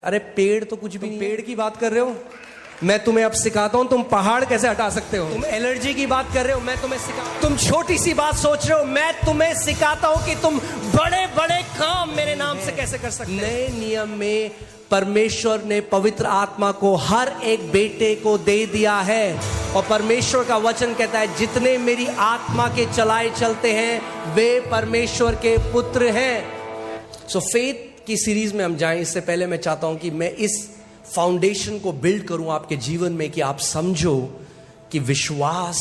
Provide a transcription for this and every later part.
अरे पेड़ तो कुछ भी नहीं, पेड़ की बात कर रहे हो। मैं तुम्हें अब सिखाता हूं तुम पहाड़ कैसे हटा सकते हो। तुम एलर्जी की बात कर रहे हो, मैं तुम्हें तुम छोटी सी बात सोच रहे हो, मैं तुम्हें सिखाता हूं कि तुम बड़े बड़े काम मेरे नाम से कैसे कर सकते हो। नए नियम में परमेश्वर ने पवित्र आत्मा को हर एक बेटे को दे दिया है और परमेश्वर का वचन कहता है जितने मेरी आत्मा के चलाए चलते हैं वे परमेश्वर के पुत्र हैं। सो फेथ की सीरीज में हम जाएं, इससे पहले मैं चाहता हूं कि मैं इस फाउंडेशन को बिल्ड करूं आपके जीवन में कि आप समझो कि विश्वास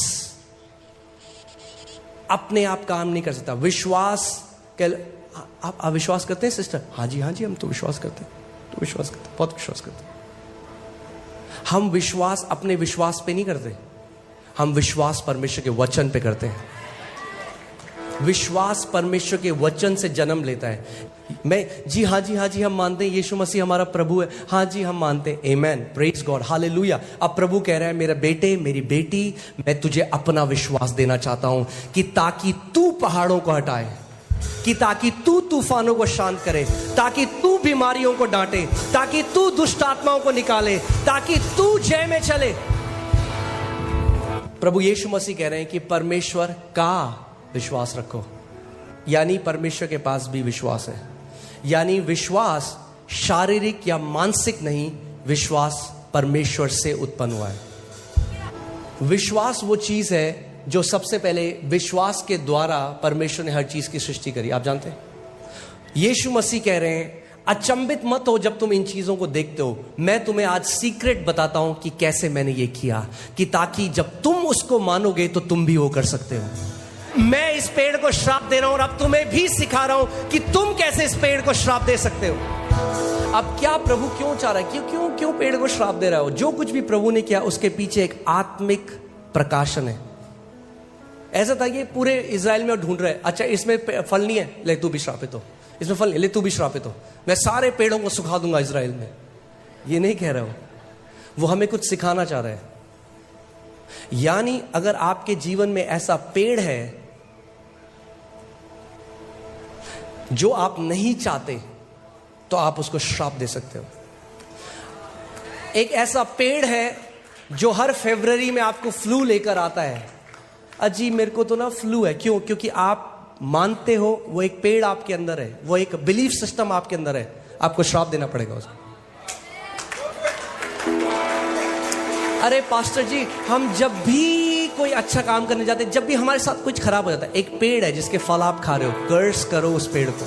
अपने आप काम नहीं कर सकता। विश्वास आप अविश्वास करते हैं सिस्टर? हाँ जी हम तो विश्वास करते हैं, बहुत विश्वास करते हैं। हम विश्वास अपने विश्वास पे नहीं करते, हम विश्वास परमेश्वर के वचन पे करते हैं। विश्वास परमेश्वर के वचन से जन्म लेता है। हाँ जी हम मानते हैं यीशु मसीह हमारा प्रभु है। हाँ जी हम मानते हैं। आमेन, प्रेज गॉड, हालेलुया। अब प्रभु कह रहा है मेरा बेटे मेरी बेटी, मैं तुझे अपना विश्वास देना चाहता हूं कि ताकि तू पहाड़ों को हटाए, कि ताकि तू तूफानों को शांत करे, ताकि तू बीमारियों को डांटे, ताकि तू दुष्ट आत्माओं को निकाले, ताकि तू जय में चले। प्रभु यीशु मसीह कह रहे हैं कि परमेश्वर का विश्वास रखो, यानी परमेश्वर के पास भी विश्वास है। यानी विश्वास शारीरिक या मानसिक नहीं, विश्वास परमेश्वर से उत्पन्न हुआ है। विश्वास वो चीज है जो सबसे पहले विश्वास के द्वारा परमेश्वर ने हर चीज की सृष्टि करी। आप जानते हैं यीशु मसीह कह रहे हैं अचंभित मत हो जब तुम इन चीजों को देखते हो। मैं तुम्हें आज सीक्रेट बताता हूं कि कैसे मैंने ये किया, कि ताकि जब तुम उसको मानोगे तो तुम भी वो कर सकते हो। मैं इस पेड़ को श्राप दे रहा हूं और अब तुम्हें भी सिखा रहा हूं कि तुम कैसे इस पेड़ को श्राप दे सकते हो। अब क्या प्रभु क्यों चाह रहा है, क्यों पेड़ को श्राप दे रहा हो? जो कुछ भी प्रभु ने किया उसके पीछे एक आत्मिक प्रकाशन है। ऐसा था कि पूरे इजराइल में ढूंढ रहे, अच्छा इसमें फल नहीं है, ले तू भी श्रापित हो। इसमें फल नहीं, ले तू भी श्रापित हो। मैं सारे पेड़ों को सुखा दूंगा इजराइल में। ये नहीं कह रहा हो, वो हमें कुछ सिखाना चाह रहे हैं। यानी अगर आपके जीवन में ऐसा पेड़ है जो आप नहीं चाहते तो आप उसको श्राप दे सकते हो। एक ऐसा पेड़ है जो हर फरवरी में आपको फ्लू लेकर आता है। अजी मेरे को तो ना फ्लू है, क्यों? क्योंकि आप मानते हो वो एक पेड़ आपके अंदर है, वो एक बिलीफ सिस्टम आपके अंदर है, आपको श्राप देना पड़ेगा उसको। अरे पास्टर जी हम जब भी कोई अच्छा काम करने जाते, जब भी हमारे साथ कुछ खराब हो जाता है, एक पेड़ है जिसके फल आप खा रहे हो, कर्स करो उस पेड़ को।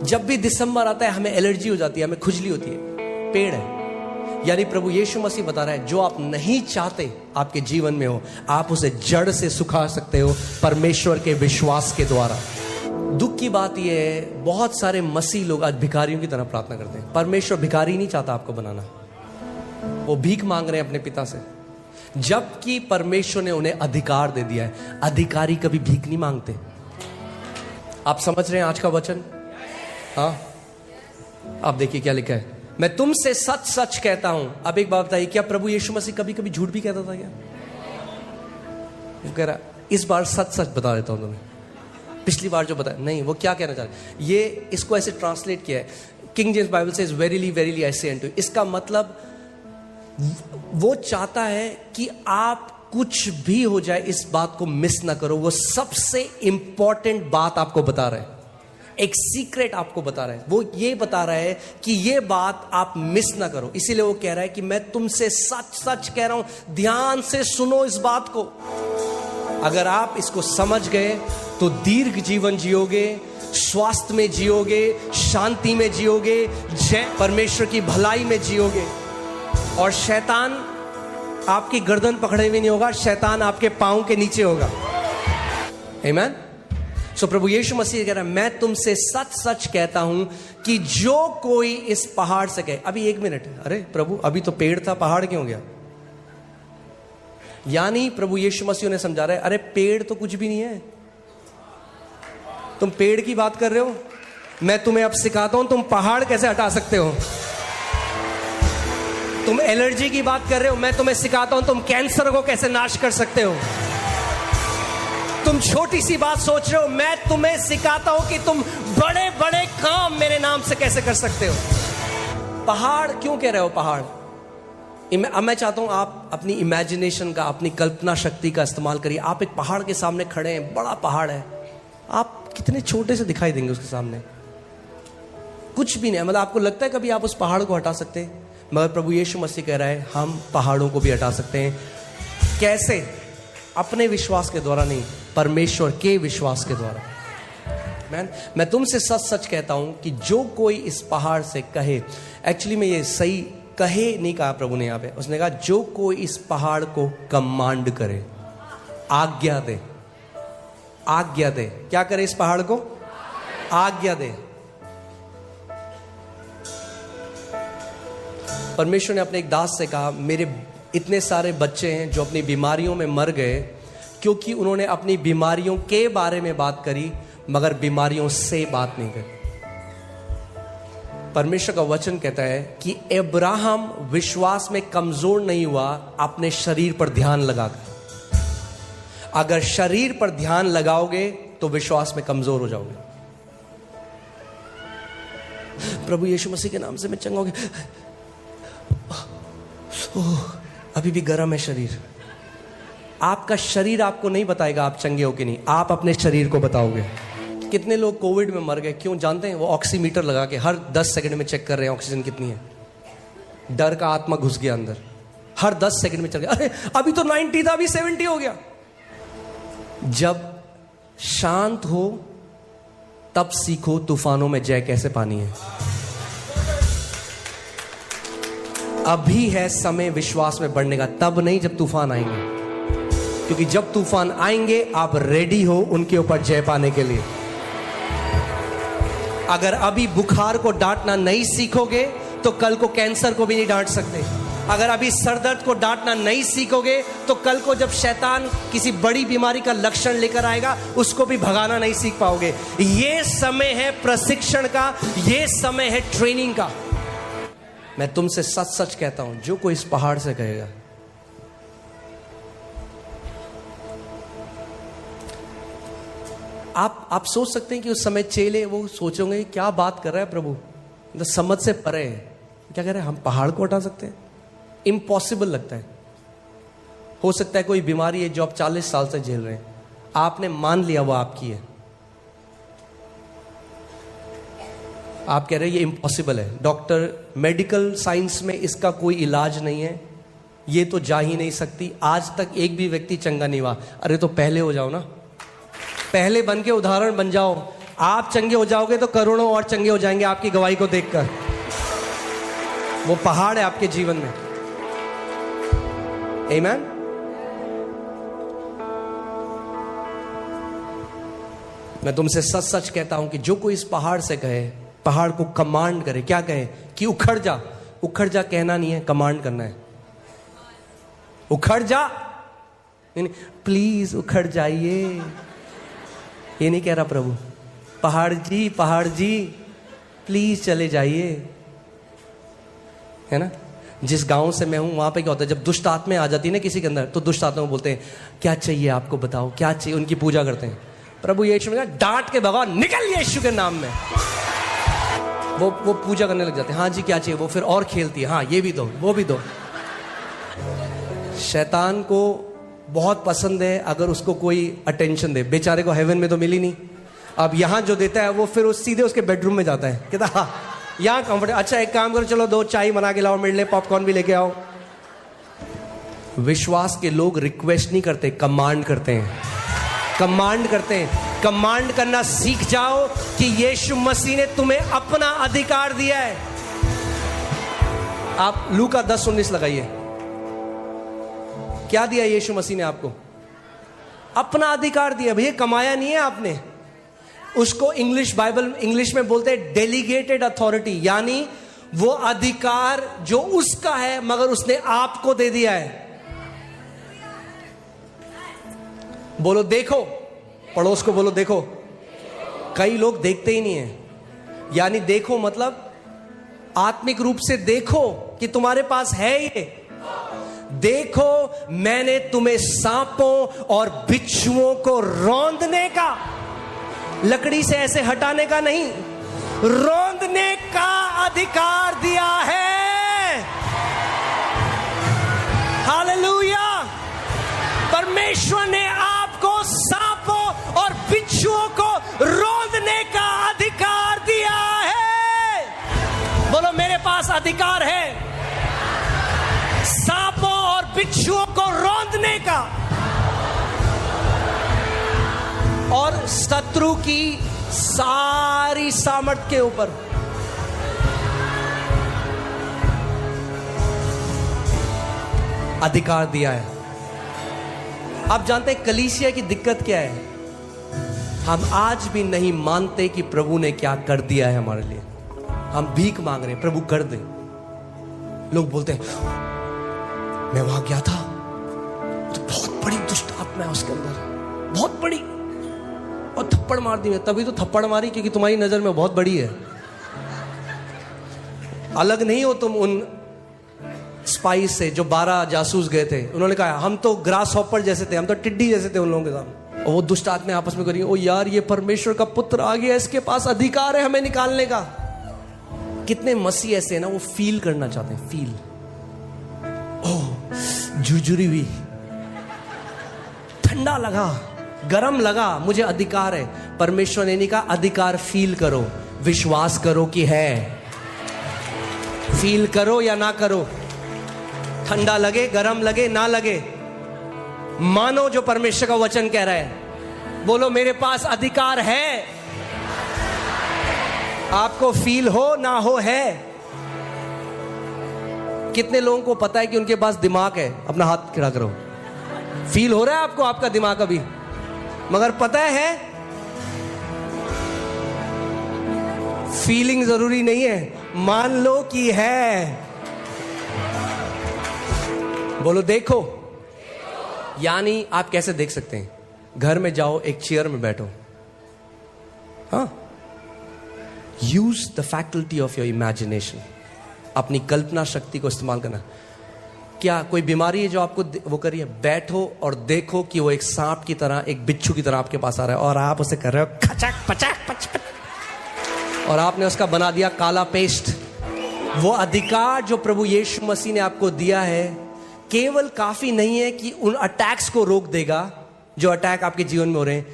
जब भी दिसंबर आता है हमें एलर्जी हो जाती है, हमें खुजली होती है, पेड़ है। यानी प्रभु यीशु मसीह बता रहा है जो आप नहीं चाहते आपके जीवन में हो, आप उसे जड़ से सुखा सकते हो परमेश्वर के विश्वास के द्वारा। दुख की बात यह है बहुत सारे मसीह लोग आज भिखारियों की तरह प्रार्थना करते हैं। परमेश्वर भिखारी नहीं चाहता आपको बनाना, वो भीख मांग रहे हैं अपने पिता से, जबकि परमेश्वर ने उन्हें अधिकार दे दिया है। अधिकारी कभी भीख नहीं मांगते। आप समझ रहे हैं आज का वचन? हाँ, आप देखिए क्या लिखा है, मैं तुमसे सच सच कहता हूं। अब एक बात बताइए, क्या प्रभु यीशु मसीह कभी कभी झूठ भी कहता था क्या? वो कह रहा इस बार सच सच बता देता हूं तुम्हें, पिछली बार जो बताया नहीं। वो क्या कहना चाह रहे, ये इसको ऐसे ट्रांसलेट किया है, किंग जेम्स बाइबल से वेरीली वेरीली आई से अनटू यू। इसका मतलब वो चाहता है कि आप कुछ भी हो जाए इस बात को मिस ना करो। वो सबसे इंपॉर्टेंट बात आपको बता रहा है, एक सीक्रेट आपको बता रहा है। वो ये बता रहा है कि ये बात आप मिस ना करो। इसीलिए वो कह रहा है कि मैं तुमसे सच सच कह रहा हूं, ध्यान से सुनो इस बात को। अगर आप इसको समझ गए तो दीर्घ जीवन जियोगे, स्वास्थ्य में जियोगे, शांति में जियोगे, जय परमेश्वर की भलाई में जियोगे, और शैतान आपकी गर्दन पकड़े हुए नहीं होगा, शैतान आपके पांव के नीचे होगा। आमीन। सो प्रभु यीशु मसीह कह रहा है मैं तुमसे सच सच कहता हूं कि जो कोई इस पहाड़ से कहे। अभी एक मिनट, अरे प्रभु अभी तो पेड़ था, पहाड़ क्यों गया? यानी प्रभु यीशु मसीह ने समझा रहा है अरे पेड़ तो कुछ भी नहीं है, तुम पेड़ की बात कर रहे हो, मैं तुम्हें अब सिखाता हूं तुम पहाड़ कैसे हटा सकते हो। तुम एलर्जी की बात कर रहे हो, मैं तुम्हें सिखाता हूं तुम कैंसर को कैसे नाश कर सकते हो। तुम छोटी सी बात सोच रहे हो, मैं तुम्हें सिखाता हूं कि तुम बड़े बड़े काम मेरे नाम से कैसे कर सकते हो? पहाड़ क्यों कह रहे हो पहाड़? अब मैं चाहता हूं आप अपनी इमेजिनेशन का, अपनी कल्पना शक्ति का इस्तेमाल करिए। आप एक पहाड़ के सामने खड़े हैं, बड़ा पहाड़ है, आप कितने छोटे से दिखाई देंगे उसके सामने? कुछ भी नहीं। मतलब आपको लगता है कभी आप उस पहाड़ को हटा सकते हैं? मगर प्रभु यीशु मसीह कह रहा है हम पहाड़ों को भी हटा सकते हैं। कैसे? अपने विश्वास के द्वारा नहीं, परमेश्वर के विश्वास के द्वारा। मैं तुमसे सच सच कहता हूं कि जो कोई इस पहाड़ से कहे, एक्चुअली में ये सही कहे नहीं कहा प्रभु ने यहां पे, उसने कहा जो कोई इस पहाड़ को कमांड करे, आज्ञा दे। आज्ञा दे। क्या करे? इस पहाड़ को आज्ञा दे। परमेश्वर ने अपने एक दास से कहा, मेरे इतने सारे बच्चे हैं जो अपनी बीमारियों में मर गए क्योंकि उन्होंने अपनी बीमारियों के बारे में बात करी मगर बीमारियों से बात नहीं करी। परमेश्वर का वचन कहता है कि अब्राहम विश्वास में कमजोर नहीं हुआ अपने शरीर पर ध्यान लगाकर। अगर शरीर पर ध्यान लगाओगे तो विश्वास में कमजोर हो जाओगे। प्रभु यीशु मसीह के नाम से मैं चंगा हो गया, अभी भी गर्म है शरीर। आपका शरीर आपको नहीं बताएगा आप चंगे हो कि नहीं, आप अपने शरीर को बताओगे। कितने लोग कोविड में मर गए? क्यों जानते हैं? वो ऑक्सीमीटर लगा के हर 10 सेकंड में चेक कर रहे हैं ऑक्सीजन कितनी है। डर का आत्मा घुस गया अंदर, हर 10 सेकंड में चल गया, अरे अभी तो 90 था, अभी 70 हो गया। जब शांत हो तब सीखो तूफानों में जय कैसे पानी है। अभी है समय विश्वास में बढ़ने का, तब नहीं जब तूफान आएंगे, क्योंकि जब तूफान आएंगे आप रेडी हो उनके ऊपर जय पाने के लिए। अगर अभी बुखार को डांटना नहीं सीखोगे तो कल को कैंसर को भी नहीं डांट सकते। अगर अभी सर दर्द को डांटना नहीं सीखोगे तो कल को जब शैतान किसी बड़ी बीमारी का लक्षण लेकर आएगा उसको भी भगाना नहीं सीख पाओगे। ये समय है प्रशिक्षण का, ये समय है ट्रेनिंग का। मैं तुमसे सच सच कहता हूं, जो कोई इस पहाड़ से कहेगा, आप सोच सकते हैं कि उस समय चेले वो सोचोगे क्या बात कर रहा है प्रभु, तो समझ से परे है। क्या कह रहे हैं? हम पहाड़ को हटा सकते हैं? इम्पॉसिबल लगता है। हो सकता है कोई बीमारी है जो आप 40 साल से झेल रहे हैं, आपने मान लिया वो आपकी है, आप कह रहे हैं ये इम्पॉसिबल है, डॉक्टर मेडिकल साइंस में इसका कोई इलाज नहीं है, ये तो जा ही नहीं सकती, आज तक एक भी व्यक्ति चंगा नहीं हुआ। अरे तो पहले हो जाओ ना, पहले बन के उदाहरण बन जाओ। आप चंगे हो जाओगे तो करोड़ों और चंगे हो जाएंगे आपकी गवाही को देखकर। वो पहाड़ है आपके जीवन में। आमीन। मैं तुमसे सच सच कहता हूं कि जो कोई इस पहाड़ से कहे, पहाड़ को कमांड करे, क्या कहे कि उखड़ जा। उखड़ जा कहना नहीं है, कमांड करना है। उखड़ जा, नहीं, प्लीज उखड़ जाइए, ये नहीं कह रहा प्रभु। पहाड़ जी प्लीज चले जाइए, है ना। जिस गांव से मैं हूं वहां पे क्या होता है, जब दुष्ट आत्मा आ जाती है ना किसी के अंदर, तो दुष्ट आत्मा को बोलते हैं क्या चाहिए आपको, बताओ क्या चाहिए। उनकी पूजा करते हैं। प्रभु यीशु ने डांट के भगवान निकल यीशु के नाम में, वो पूजा करने लग जाते हैं। हाँ जी क्या चाहिए, वो फिर और खेलती है, हाँ ये भी दो वो भी दो। शैतान को बहुत पसंद है अगर उसको कोई अटेंशन दे। बेचारे को हेवन में तो मिली नहीं, अब यहां जो देता है वो फिर वो सीधे उसके बेडरूम में जाता है, कहता हाँ यहां कंफर्टेबल। अच्छा एक काम करो, चलो 2 चाय बना के लाओ, मेरे लिए पॉपकॉर्न भी लेके आओ। विश्वास के लोग रिक्वेस्ट नहीं करते, कमांड करते हैं। कमांड करते हैं। कमांड करना सीख जाओ कि यीशु मसीह ने तुम्हें अपना अधिकार दिया है। आप लूका 10:19 लगाइए। क्या दिया यीशु मसीह ने आपको? अपना अधिकार दिया। भैया कमाया नहीं है आपने उसको। इंग्लिश में बोलते हैं डेलीगेटेड अथॉरिटी, यानी वो अधिकार जो उसका है मगर उसने आपको दे दिया है। बोलो देखो, पड़ोस को बोलो देखो। कई लोग देखते ही नहीं है, यानी देखो मतलब आत्मिक रूप से देखो कि तुम्हारे पास है ये। देखो मैंने तुम्हें सांपों और बिच्छुओं को रौंदने का लकड़ी से ऐसे हटाने का नहीं, रौंदने का अधिकार दिया है। हालेलुया। परमेश्वर ने आपको सांपों और बिच्छुओं को रौंदने का अधिकार दिया है। बोलो, मेरे पास अधिकार है सांपों और बिच्छुओं को रौंदने का, और शत्रु की सारी सामर्थ के ऊपर। अधिकार दिया है। आप जानते हैं कलीसिया की दिक्कत क्या है? हम आज भी नहीं मानते कि प्रभु ने क्या कर दिया है हमारे लिए। हम भीख मांग रहे हैं, प्रभु कर दे। लोग बोलते हैं मैं वहां गया था तो बहुत बड़ी दुष्ट आत्मा है उसके अंदर, बहुत बड़ी, और थप्पड़ मार दी। मैं तभी तो थप्पड़ मारी क्योंकि तुम्हारी नजर में बहुत बड़ी है। अलग नहीं हो तुम उन स्पाइस से जो 12 जासूस गए थे। उन्होंने कहा हम तो ग्रास हॉपर जैसे थे, हम तो टिड्डी जैसे थे उन लोगों के सामने। और वो दुष्ट आत्मा आपस में करेंगे, ओ यार ये परमेश्वर का पुत्र आ गया, इसके पास अधिकार है हमें निकालने का। कितने मसीह ऐसे हैं ना, वो फील करना चाहते हैं, फील। ओह झुरझुरी हुई, ठंडा लगा, गरम लगा, मुझे अधिकार है। परमेश्वर ने नहीं कहा अधिकार फील करो, विश्वास करो कि है। फील करो या ना करो, ठंडा लगे, गरम लगे, ना लगे, मानो जो परमेश्वर का वचन कह रहा है। बोलो, मेरे पास अधिकार है। आपको फील हो ना हो, है। कितने लोगों को पता है कि उनके पास दिमाग है? अपना हाथ खड़ा करो। फील हो रहा है आपको आपका दिमाग अभी, मगर पता है फीलिंग जरूरी नहीं है, मान लो कि है। बोलो देखो। यानी आप कैसे देख सकते हैं? घर में जाओ, एक चेयर में बैठो, हाँ, use the faculty of your imagination. अपनी कल्पना शक्ति को इस्तेमाल करना। क्या कोई बीमारी है जो आपको वो करिए? बैठो और देखो कि वो एक सांप की तरह, एक बिच्छू की तरह आपके पास आ रहा है, और आप उसे कर रहे हो खचक पचक पच, और आपने उसका बना दिया काला पेस्ट। वो अधिकार जो प्रभु यीशु मसीह ने आपको दिया है केवल काफी नहीं है कि उन अटैक्स को रोक देगा जो अटैक आपके जीवन में हो रहे हैं।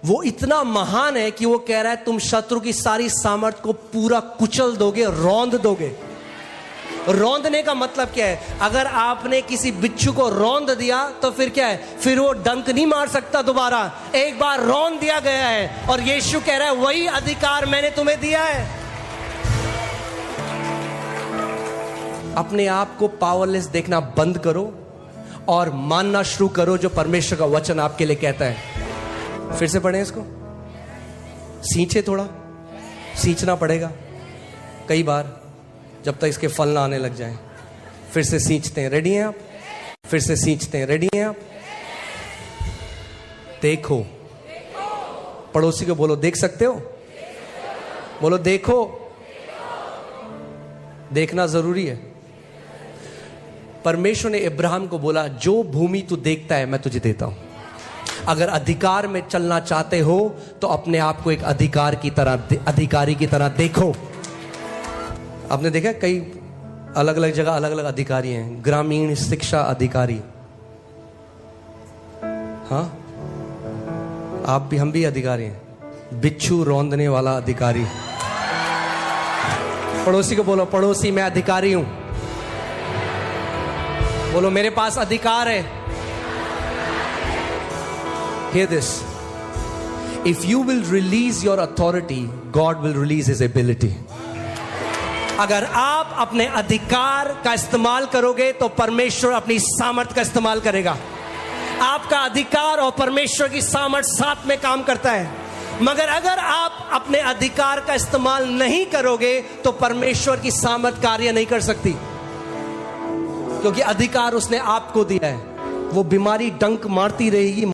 वो इतना महान है कि वो कह रहा है तुम शत्रु की सारी सामर्थ को पूरा कुचल दोगे, रौंद दोगे। रौंदने का मतलब क्या है? अगर आपने किसी बिच्छू को रौंद दिया तो फिर क्या है? फिर वो डंक नहीं मार सकता दोबारा। एक बार रौंद दिया गया है, और यीशु कह रहा है वही अधिकार मैंने तुम्हें दिया है। अपने आप को पावरलेस देखना बंद करो और मानना शुरू करो जो परमेश्वर का वचन आपके लिए कहता है। फिर से पढ़ें इसको, सींचे, थोड़ा सींचना पड़ेगा कई बार जब तक इसके फल ना आने लग जाएं। फिर से सींचते हैं, रेडी हैं आप? फिर से सींचते हैं, रेडी हैं आप? देखो, पड़ोसी को बोलो देख सकते हो, बोलो देखो। देखना जरूरी है। परमेश्वर ने इब्राहिम को बोला जो भूमि तू देखता है मैं तुझे देता हूं। अगर अधिकार में चलना चाहते हो तो अपने आप को एक अधिकार की तरह, अधिकारी की तरह देखो। आपने देखा कई अलग अलग जगह अलग अलग अधिकारी हैं। ग्रामीण शिक्षा अधिकारी, हाँ, आप भी, हम भी अधिकारी हैं। बिच्छू रौंदने वाला अधिकारी। पड़ोसी को बोलो, पड़ोसी मैं अधिकारी हूं। बोलो मेरे पास अधिकार है। Hear this. If you will release your authority, God will release His ability. अगर आप अपने अधिकार का इस्तेमाल करोगे तो परमेश्वर अपनी सामर्थ का इस्तेमाल करेगा। आपका अधिकार और परमेश्वर की सामर्थ साथ में काम करता है। मगर अगर आप अपने अधिकार का इस्तेमाल नहीं करोगे तो परमेश्वर की सामर्थ कार्य नहीं कर सकती, क्योंकि अधिकार उसने आपको दिया है। वो बीमारी डंक मारती रहेगी।